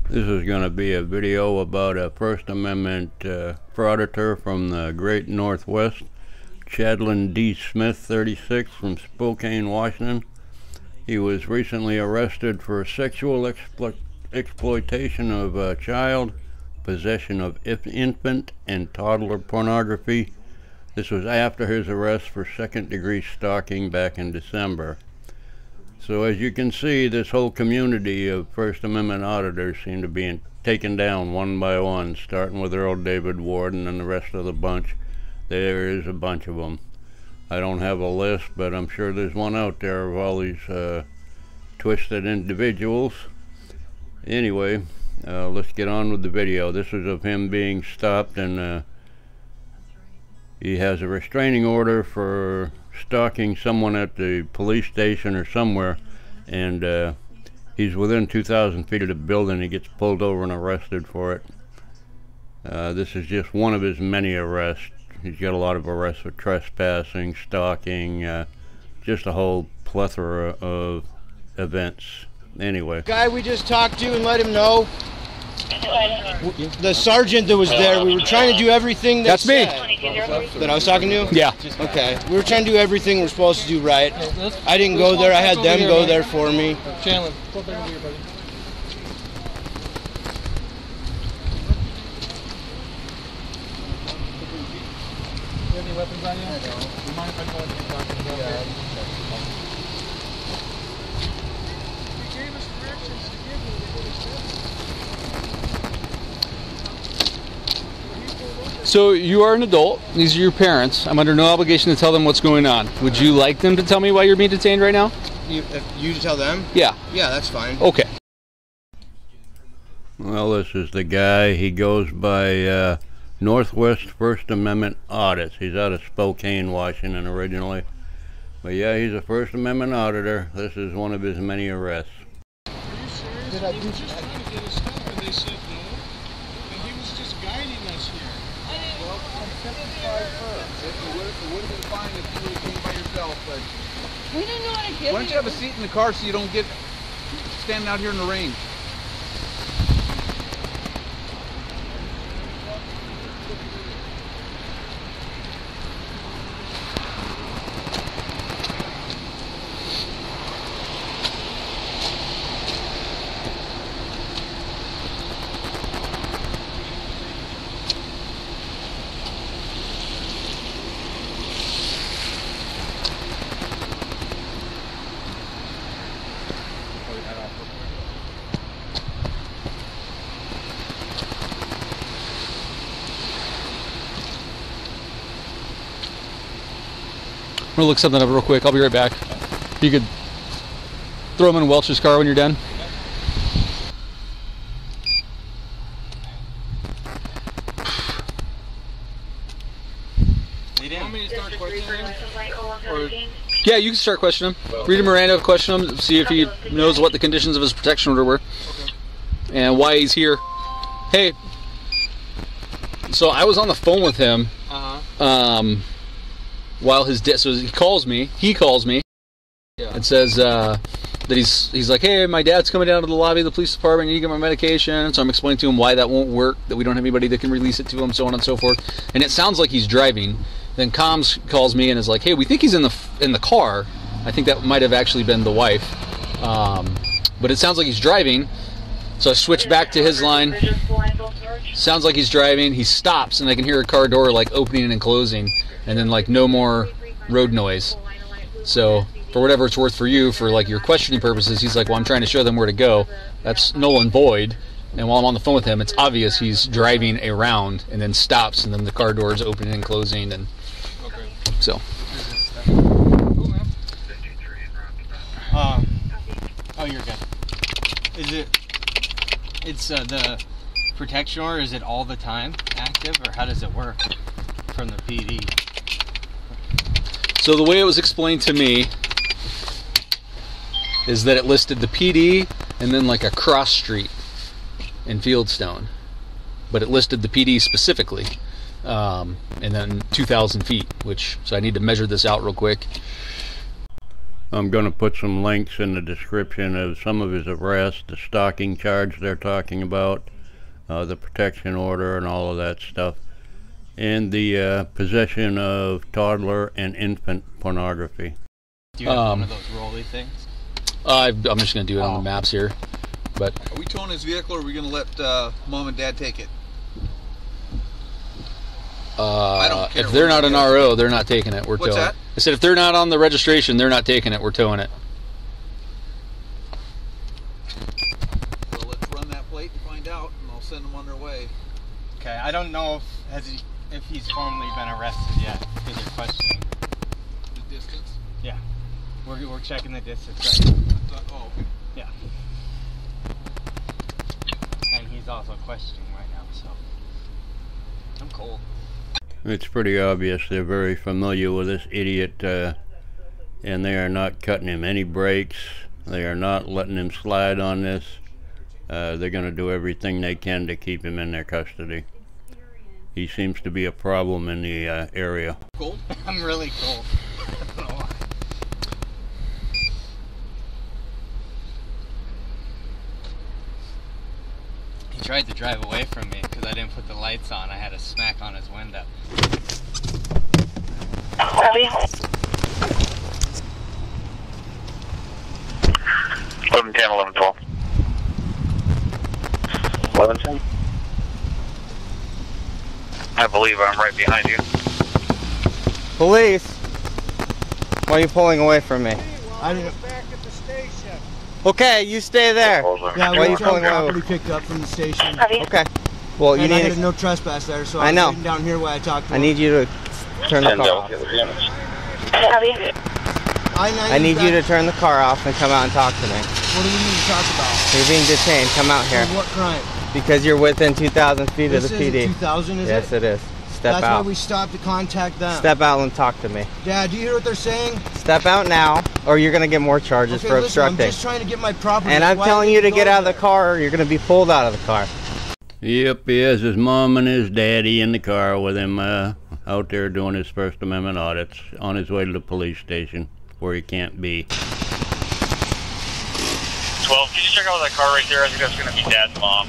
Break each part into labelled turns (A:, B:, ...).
A: This is going to be a video about a First Amendment frauditor from the Great Northwest, Chadlin D. Smith, 36, from Spokane, Washington. He was recently arrested for sexual exploitation of a child, possession of infant and toddler pornography. This was after his arrest for second-degree stalking back in December. So as you can see, this whole community of First Amendment auditors seem to be taken down one by one, starting with Earl David Ward and then the rest of the bunch. There is a bunch of them. I don't have a list, but I'm sure there's one out there of all these twisted individuals. Anyway, let's get on with the video. This is of him being stopped, and he has a restraining order for stalking someone at the police station or somewhere, and he's within 2,000 feet of the building. He gets pulled over and arrested for it. This is just one of his many arrests. He's got a lot of arrests for trespassing, stalking, just a whole plethora of events. Anyway.
B: Guy we just talked to and let him know. The sergeant that was there, we were trying to do everything
C: that's me.
B: That I was talking to?
C: Yeah.
B: Okay. We were trying to do everything we're supposed to do right. I didn't go there. I had them go there for me.
C: Chandler, any weapons on you? No. You mind if I go and talk to you? Yeah. He gave us directions to give you. So you are an adult. These are your parents. I'm under no obligation to tell them what's going on. Would you like them to tell me why you're being detained right now?
B: You to tell them?
C: Yeah.
B: Yeah, that's fine.
C: Okay.
A: Well, this is the guy. He goes by Northwest First Amendment Audits. He's out of Spokane, Washington originally. But yeah, he's a First Amendment auditor. This is one of his many arrests.
D: Are you serious? Did I do just trying to get us stuff and they said no? And he was just guiding us here.
E: Well, I'm 55 first. It would have been fine if you would have came by yourself, but
F: We didn't know how to get
E: why don't you have a seat in the car so you don't get standing out here in the rain?
C: I'm gonna look something up real quick. I'll be right back. You could throw him in Welch's car when you're done. Yeah, you can start questioning him. Read him Miranda, question him, see if he knows what the conditions of his protection order were, and why he's here. Hey, so I was on the phone with him. While his so he calls me and says that he's like, hey, my dad's coming down to the lobby of the police department, I need to get my medication. So I'm explaining to him why that won't work, that we don't have anybody that can release it to him, so on and so forth. And it sounds like he's driving. Then Comms calls me and is like, hey, we think he's in the car. I think that might have actually been the wife, but it sounds like he's driving. So I switch back to his line. Sounds like he's driving. He stops and I can hear a car door like opening and closing, and then like no more road noise. So for whatever it's worth for you, for like your questioning purposes, he's like, well, I'm trying to show them where to go. That's null and void. And while I'm on the phone with him, it's obvious he's driving around and then stops, and then the car doors opening and closing, and so.
B: Oh, you're good. Is it? It's the protection order. Is it all the time active, or how does it work from the PD?
C: So the way it was explained to me is that it listed the PD and then like a cross street in Fieldstone, but it listed the PD specifically, and then 2,000 feet, which, so I need to measure this out real quick.
A: I'm going to put some links in the description of some of his arrests, the stalking charge they're talking about, the protection order and all of that stuff, and the possession of toddler and infant pornography.
B: Do you have one of those rolly things?
C: I'm just going to do it on the maps here. But
E: Are we towing his vehicle, or are we going to let Mom and Dad take it? I don't care.
C: If they're not an RO, they're not taking it. We're
E: What's
C: towing.
E: that?
C: I said if they're not on the registration, they're not taking it. We're towing it.
E: So let's run that plate and find out, and I'll send them on their way.
B: Okay, I don't know if he's formally been arrested yet, because they're questioning.
E: The distance?
B: Yeah. We're checking the distance right now.
E: Oh, okay.
B: Yeah. And he's also questioning right now, so I'm cold.
A: It's pretty obvious they're very familiar with this idiot, and they are not cutting him any breaks. They are not letting him slide on this. They're going to do everything they can to keep him in their custody. He seems to be a problem in the area.
E: Cold?
B: I'm really cold. I don't know why. He tried to drive away from me because I didn't put the lights on. I had a smack on his window.
F: 11:10, 11:12. 11:10. I believe I'm right behind you.
B: Police! Why are you pulling away from me?
D: I didn't. Back at the station.
B: Okay, you stay there.
D: Yeah,
B: Why are you
D: we
B: pulling away?
D: property picked up from the station.
B: Okay. Well, you
D: And I
B: need.
D: had no trespass there, so
B: I
D: I'm
B: know.
D: waiting down here while I talk to
B: I
D: him.
B: need you to turn the car off. I need you to turn the car off and come out and talk to me.
D: What do we need to talk about?
B: You're being detained. Come out here.
D: For what crime?
B: Because you're within 2,000 feet
D: This
B: of the
D: isn't
B: PD.
D: 2,000, is
B: Yes,
D: it?
B: it is. Step
D: That's
B: out.
D: why we stopped to contact them.
B: Step out and talk to me.
D: Dad, do you hear what they're saying?
B: Step out now, or you're gonna get more charges
D: Okay,
B: for
D: listen, I'm
B: obstructing.
D: just trying to get my property.
B: And I'm
D: Why
B: telling
D: did
B: you to
D: go
B: get out of the
D: there?
B: car, or you're gonna be pulled out of the car.
A: Yep, he has his mom and his daddy in the car with him out there doing his First Amendment audits on his way to the police station where he can't be.
F: 12, can you check out that car right there? I think that's going to be Dad's mom.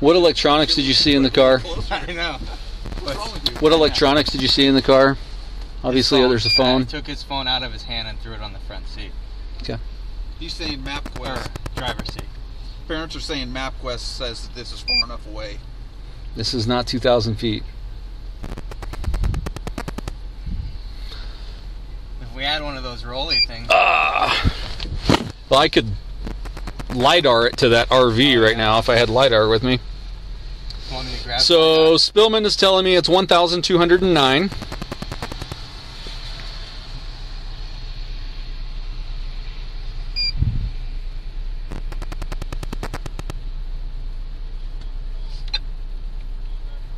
C: what electronics did you see in the car?
B: I know.
E: What's wrong with you?
C: What electronics did you see in the car? Obviously, there's a
B: I
C: phone.
B: took his phone out of his hand and threw it on the front seat.
C: Okay.
E: He's saying MapQuest.
B: Or driver's seat.
E: Parents are saying MapQuest says that this is far enough away.
C: This is not 2,000 feet.
B: If we had one of those rolly things.
C: Well, I could LiDAR it to that RV right now if I had LiDAR with me.
B: Want me to grab
C: So Spillman is telling me it's 1,209.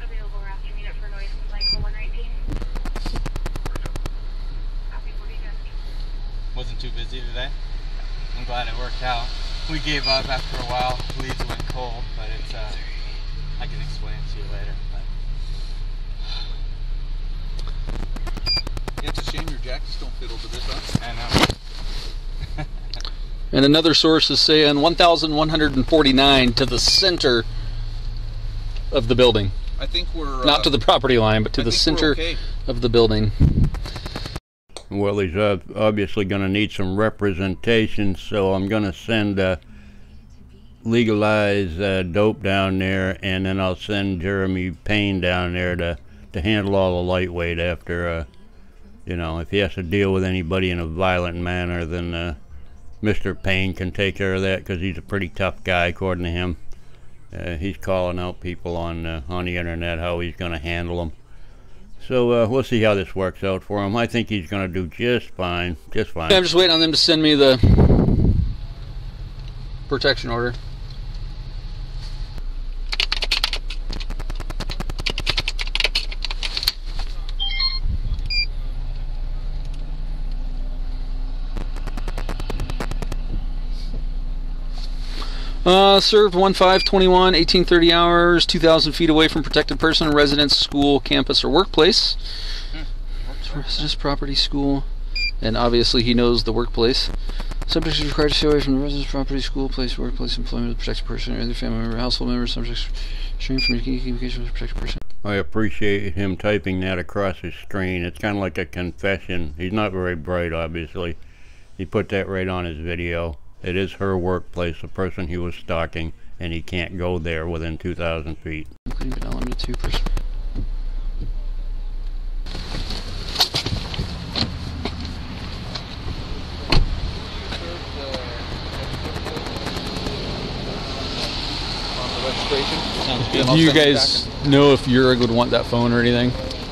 G: Available raptor unit for noise complaint call 119. Copy 40 done.
B: Wasn't too busy today. I'm glad it worked out. We gave up after a while. Leaves went cold, but it's I can explain it to you later. But
E: It's a shame your jackets don't fit over this, huh?
B: I know.
C: And another source is saying 1,149 to the center of the building.
E: I think we're...
C: Not to the property line, but to
E: I
C: the
E: think we're
C: center
E: okay.
C: of the building.
A: Well, he's obviously going to need some representation, so I'm going to send legalized dope down there, and then I'll send Jeremy Payne down there to handle all the lightweight after, you know, if he has to deal with anybody in a violent manner, then Mr. Payne can take care of that, because he's a pretty tough guy, according to him. He's calling out people on the internet how he's going to handle them. So we'll see how this works out for him. I think he's going to do just fine. Just fine.
C: I'm just waiting on them to send me the protection order. Served 1/5/21, 1830 hours, 2,000 feet away from protected person, residence, school, campus, or workplace. Residence, property, school, and obviously he knows the workplace. Subjects are required to stay away from the residence, property, school, place, workplace, employment of the protected person, or other family member, household member. Subjects restrained from making communication with the protected person.
A: I appreciate him typing that across his screen. It's kind of like a confession. He's not very bright, obviously. He put that right on his video. It is her workplace, the person he was stalking, and he can't go there within 2,000 feet.
C: Including but not limited to person.
B: Sounds good.
C: Do you guys know if Yurig would want that phone or anything?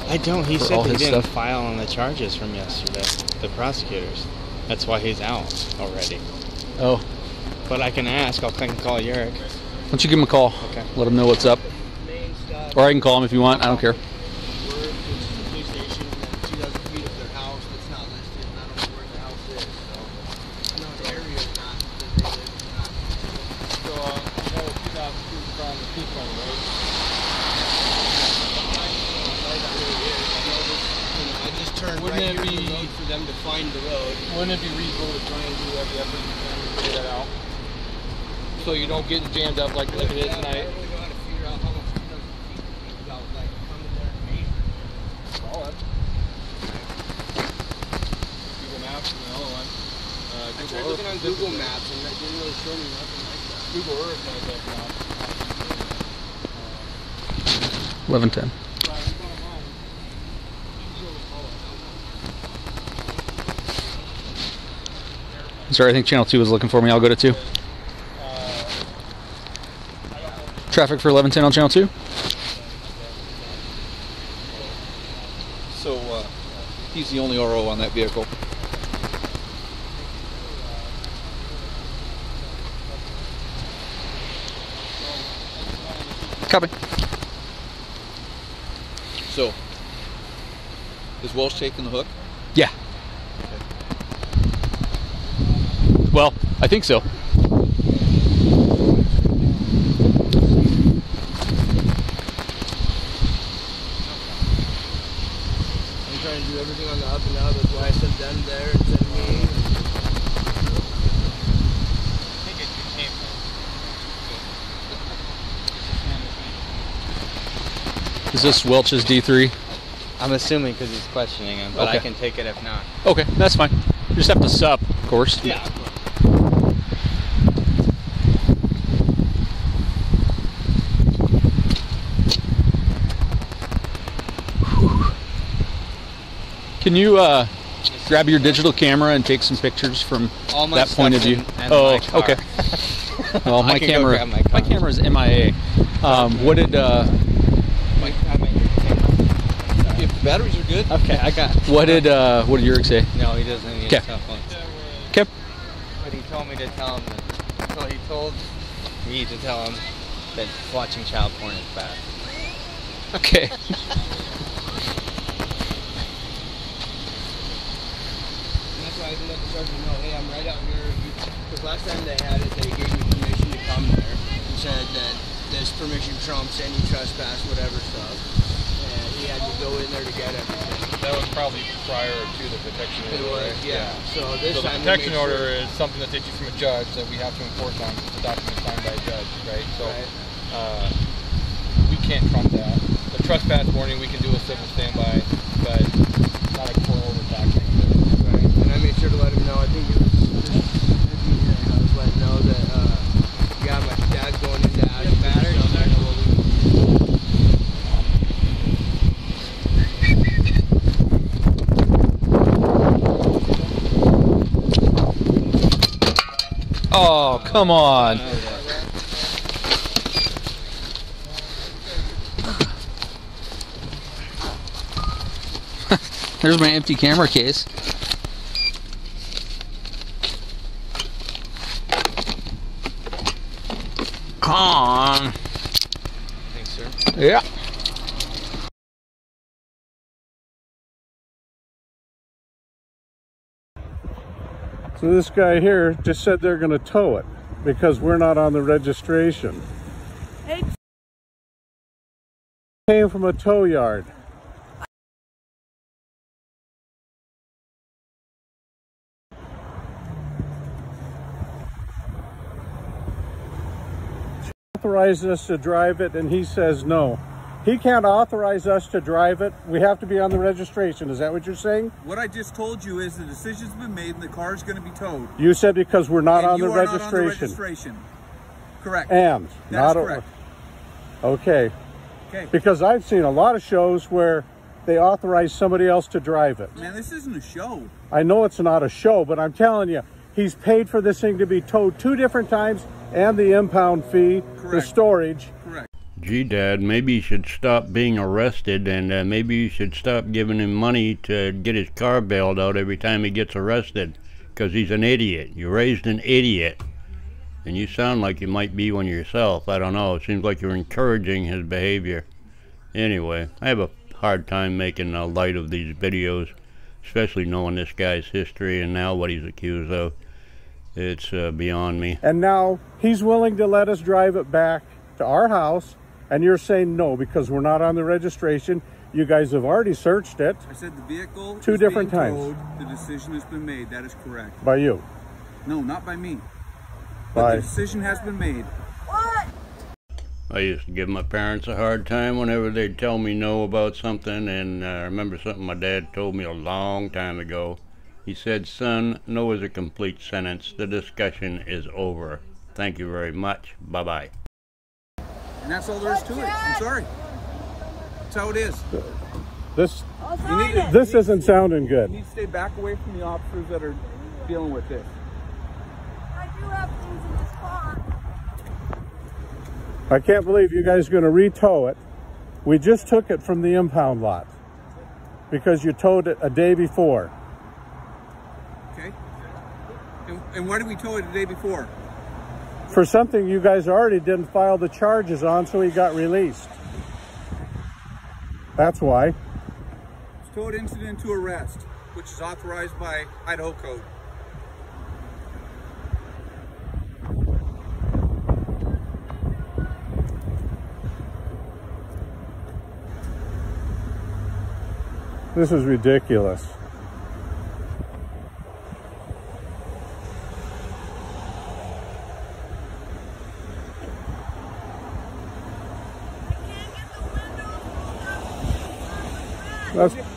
B: I don't. He
C: For
B: said
C: all
B: they
C: his
B: didn't
C: stuff?
B: file on the charges from yesterday, the prosecutors. That's why he's out already.
C: Oh.
B: But I can ask. I can call Yurik.
C: Why don't you give him a call?
B: Okay.
C: Let him know what's up. Or I can call him if you want. I don't care.
E: Police station, 2,000 feet of their house that's not listed, and I don't know where the house is. So I know the area is not that they live in. So I know 2,000 feet from the people, right? I just turned
D: Wouldn't
E: right
D: it
E: here to
D: be-
E: the road for them to find the road.
D: Wouldn't it be reasonable to try and do every effort you can to figure that out? So you don't get jammed up like it is
E: I
D: tonight.
E: really know how to figure out how much 2,000 feet without like coming there and measuring.
D: Call it. Google Maps and the other one.
E: I tried looking on Google Maps and that didn't really show me nothing like that.
D: Google Earth knows that now.
C: 11:10. Sorry, I think channel 2 was looking for me. I'll go to 2. Traffic for 11:10 on channel 2.
H: So he's the only RO on that vehicle.
C: Copy.
H: So is Welsh taking the hook?
C: Yeah. Well, I think so.
E: I'm trying to do everything on the up and out. That's why I said them there instead of me.
C: Is this Welch's D3?
B: I'm assuming because he's questioning him, but I
C: Okay.
B: can take it if not.
C: Okay, that's fine. You just have to sup, of course.
B: Yeah.
C: Can you grab your digital camera and take some pictures from
B: All my
C: that point of
B: stuff's
C: view?
B: in
C: Oh,
B: my car.
C: okay. Well,
B: I
C: my
B: can go
C: camera,
B: grab my car.
C: camera's MIA. What did?
H: If the batteries are good,
B: Okay, I got.
C: What did Yurik say?
B: No, he doesn't need
C: Okay.
B: a cell phone.
C: Okay.
B: But he told me to tell him that. Well, he told me to tell him that watching child porn is bad.
C: Okay.
E: And that's why I can let the sergeant know, hey, I'm right out here. Because last time they had it, they gave me permission to come there and said that this permission trumps any trespass, whatever stuff. And he had me go in there to get everything.
D: That was probably prior to the protection
E: It
D: order.
E: was,
D: right?
E: yeah. So this
D: So the
E: time
D: protection
E: we made
D: order
E: sure,
D: is something that's issued from a judge that we have to enforce on. It's a document signed by a judge, right? So
E: Right.
D: we can't trump that. The trespass warning, we can do a civil standby, but not a court order document.
E: Right. And I made sure to let him know. I think it was I was letting him know that yeah, my dad's going into Ashburn. So I know what we
C: Oh, come on. There's my empty camera case. Come on.
B: Thanks, sir.
C: Yeah.
I: So this guy here just said they're going to tow it because we're not on the registration. Came from a tow yard. authorized us to drive it, and he says no. He can't authorize us to drive it. We have to be on the registration. Is that what you're saying?
H: What I just told you is the decision's been made and the car is going to be towed.
I: You said because we're not on the
H: you are
I: registration.
H: not on the registration. Correct.
I: And
H: that
I: not
H: is correct.
I: Okay.
H: Okay.
I: Because I've seen a lot of shows where they authorize somebody else to drive it.
H: Man, this isn't a show.
I: I know it's not a show, but I'm telling you, he's paid for this thing to be towed 2 different times and the impound fee,
H: Correct.
I: the storage.
H: Correct.
A: Gee, Dad, maybe you should stop being arrested, and maybe you should stop giving him money to get his car bailed out every time he gets arrested, because he's an idiot. You raised an idiot, and you sound like you might be one yourself. I don't know. It seems like you're encouraging his behavior. Anyway, I have a hard time making light of these videos, especially knowing this guy's history and now what he's accused of. It's beyond me.
I: And now he's willing to let us drive it back to our house, and you're saying no because we're not on the registration. You guys have already searched it.
H: I said the vehicle
I: 2
H: is
I: different
H: being
I: times.
H: towed. The decision has been made. That is correct.
I: By you.
H: No, not by me. But
I: By
H: the decision has been made.
A: I used to give my parents a hard time whenever they'd tell me no about something, and I remember something my dad told me a long time ago. He said, "Son, no is a complete sentence. The discussion is over. Thank you very much. Bye-bye."
H: And that's all there is to it. I'm sorry. That's how it is.
I: this
H: You need to,
I: this isn't sounding good.
H: you need to stay back away from the officers that are dealing with this.
G: I do have things in this car.
I: I can't believe you guys are going to re-tow it. We just took it from the impound lot because you towed it a day before.
H: Okay? And why did we tow it the day before?
I: For something you guys already didn't file the charges on, so he got released. That's why.
H: It's towed incident to arrest, which is authorized by Idaho Code.
I: This is ridiculous.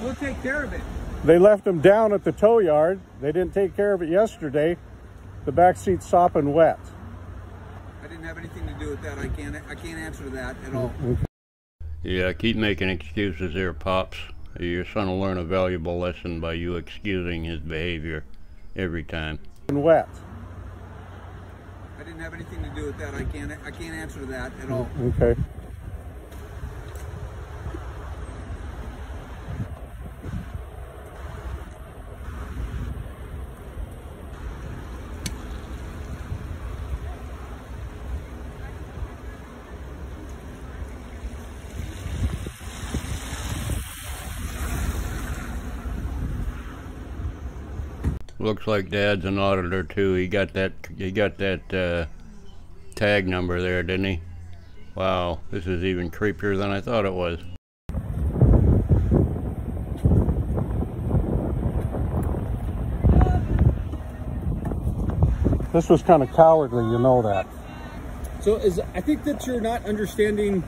H: We'll take care of it.
I: They left him down at the tow yard. They didn't take care of it yesterday. The back seat's sopping wet.
H: I didn't have anything to do with that. I can't answer to that at all.
A: Yeah, keep making excuses here, Pops. Your son will learn a valuable lesson by you excusing his behavior every time.
I: Wet.
H: I didn't have anything to do with that. I can't answer to that at all.
I: Okay.
A: Looks like Dad's an auditor too. He got that tag number there, didn't he? Wow, this is even creepier than I thought it was.
I: This was kind of cowardly, you know that.
C: So I think that you're not understanding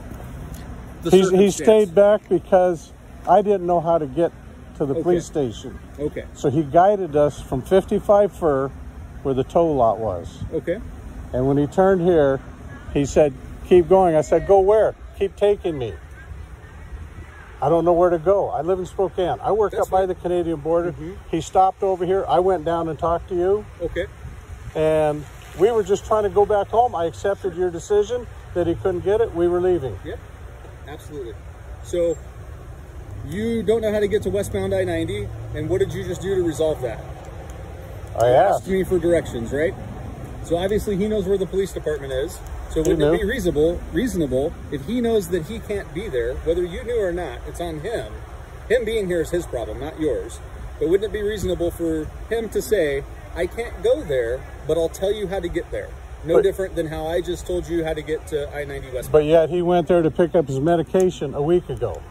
C: the
I: He
C: circumstance.
I: stayed back because I didn't know how to get to the police station.
C: Okay.
I: So he guided us from 55 Fur, where the tow lot was.
C: Okay.
I: And when he turned here, he said, "Keep going." I said, "Go where?" "Keep taking me." I don't know where to go. I live in Spokane. I work up by the Canadian border. He stopped over here. I went down and talked to you.
C: Okay.
I: And we were just trying to go back home. I accepted your decision that he couldn't get it. We were leaving.
C: Yep. Absolutely. So you don't know how to get to westbound I-90, and what did you just do to resolve that?
I: I asked.
C: Me for directions, right? So obviously he knows where the police department is. So wouldn't
I: knew.
C: it be reasonable if he knows that he can't be there, whether you knew or not, it's on him. Him being here is his problem, not yours. But wouldn't it be reasonable for him to say, "I can't go there, but I'll tell you how to get there"? No different than how I just told you how to get to I-90 westbound.
I: But yet he went there to pick up his medication a week ago.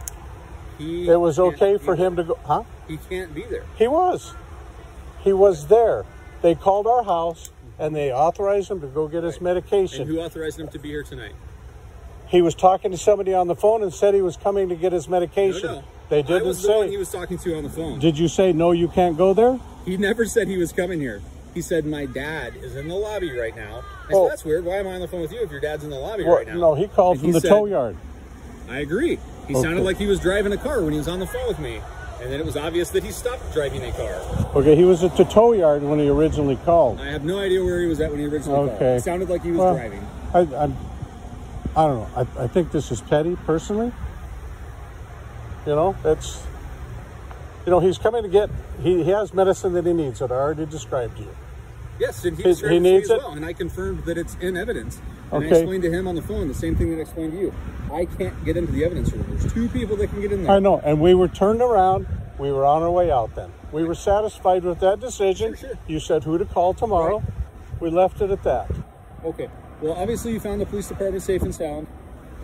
I: It was okay for him to go, huh?
C: He can't be there.
I: He was. He was there. They called our house and they authorized him to go get his medication.
C: And who authorized him to be here tonight?
I: He was talking to somebody on the phone and said he was coming to get his medication.
J: No.
I: They didn't
J: I was the
I: say.
J: one he was talking to on the phone.
I: Did you say, no, you can't go there?
J: He never said he was coming here. He said, my dad is in the lobby right now. I
I: Oh.
J: said, that's weird. Why am I on the phone with you if your dad's in the lobby
I: Well,
J: right now?
I: no, he called
J: And
I: from the
J: said-
I: tow yard.
J: I agree. He
I: Okay.
J: sounded like he was driving a car when he was on the phone with me. And then it was obvious that he stopped driving a car.
I: Okay, he was at the tow yard when he originally called.
J: I have no idea where he was at when he originally called.
I: Okay.
J: It sounded like he was
I: Well,
J: driving.
I: I don't know. I think this is petty, personally. You know, it's, you know, he's coming to get, he has medicine that he needs that I already described to you.
J: Yes, and he
I: He
J: described it to me
I: needs
J: as
I: it?
J: well, and I confirmed that it's in evidence. And I
I: Okay.
J: explained to him on the phone the same thing that I explained to you. I can't get into the evidence room. There's 2 people that can get in there.
I: I know, and we were turned around. We were on our way out then. We were satisfied with that decision.
J: Sure.
I: You said who to call tomorrow.
J: Right.
I: We left it at that.
J: Okay. Well, obviously you found the police department safe and sound,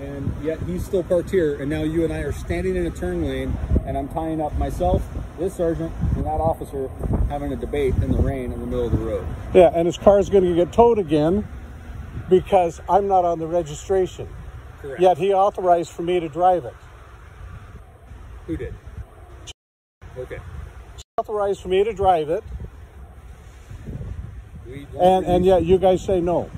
J: and yet he's still parked here, and now you and I are standing in a turn lane, and I'm tying up myself, this sergeant, and that officer having a debate in the rain in the middle of the road.
I: Yeah, and his car is going to get towed again because I'm not on the registration.
J: Correct.
I: Yet he authorized for me to drive it.
J: Who did? Okay.
I: Authorized for me to drive it,
J: We want
I: and
J: you-
I: yet you guys say no.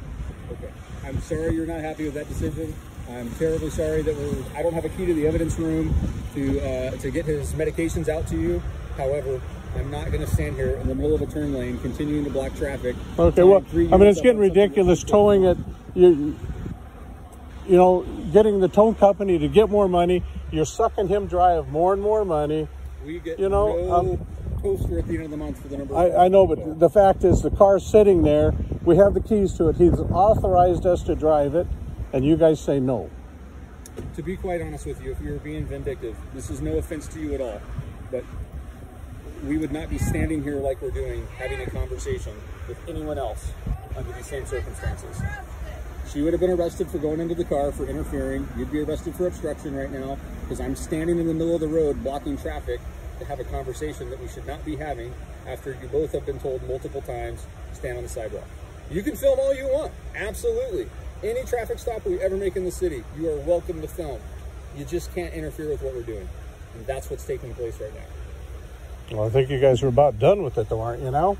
J: Okay. I'm sorry you're not happy with that decision. I'm terribly sorry that I don't have a key to the evidence room to get his medications out to you. However, I'm not going to stand here in the middle of a turn lane continuing to block traffic.
I: Okay, well,
J: tying 3
I: I mean,
J: units
I: it's getting
J: up on something
I: ridiculous
J: that's
I: towing it. You know, getting the tow company to get more money. You're sucking him dry of more and more money.
J: We get
I: You know,
J: no poster at the end of the month for the number.
I: I know, but the fact is the car's sitting there. We have the keys to it. He's authorized us to drive it, and you guys say no.
J: To be quite honest with you, if you were being vindictive, this is no offense to you at all, but we would not be standing here like we're doing, having a conversation with anyone else under these same circumstances. She would have been arrested for going into the car for interfering. You'd be arrested for obstruction right now because I'm standing in the middle of the road blocking traffic to have a conversation that we should not be having after you both have been told multiple times, stand on the sidewalk. You can film all you want, absolutely. Any traffic stop we ever make in the city, you are welcome to film. You just can't interfere with what we're doing. And that's what's taking place right now.
I: Well, I think you guys are about done with it, though, aren't you now?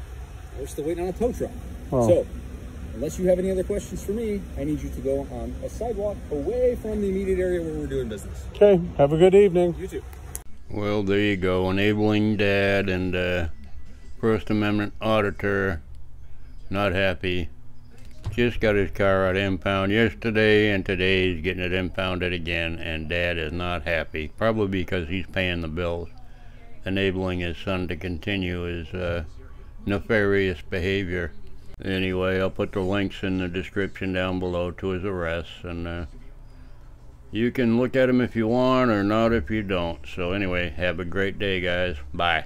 J: We're still waiting on a tow truck.
I: Oh.
J: So, unless you have any other questions for me, I need you to go on a sidewalk away from the immediate area where we're doing business.
I: Okay, have a good evening.
J: You too.
A: Well, there you go. Enabling dad and First Amendment auditor not happy. Just got his car out impound yesterday, and today he's getting it impounded again, and dad is not happy. Probably because he's paying the bills. Enabling his son to continue his nefarious behavior. Anyway, I'll put the links in the description down below to his arrests, and you can look at them if you want or not if you don't. So anyway, have a great day, guys. Bye.